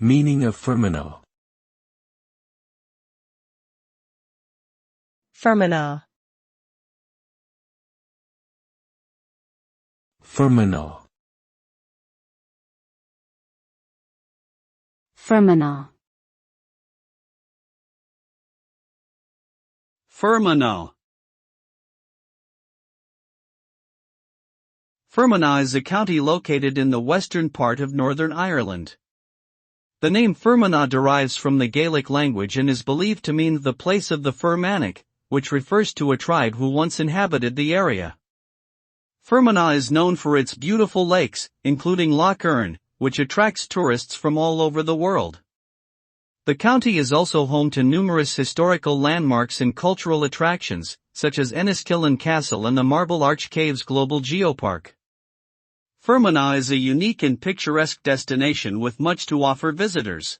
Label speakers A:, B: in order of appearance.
A: Meaning of Fermanagh.
B: Fermanagh.
A: Fermanagh.
C: Fermanagh.
D: Fermanagh. Fermanagh is a county located in the western part of Northern Ireland. The name Fermanagh derives from the Gaelic language and is believed to mean the place of the Fermanagh, which refers to a tribe who once inhabited the area. Fermanagh is known for its beautiful lakes, including Lough Erne, which attracts tourists from all over the world. The county is also home to numerous historical landmarks and cultural attractions, such as Enniskillen Castle and the Marble Arch Caves Global Geopark. Fermanagh is a unique and picturesque destination with much to offer visitors.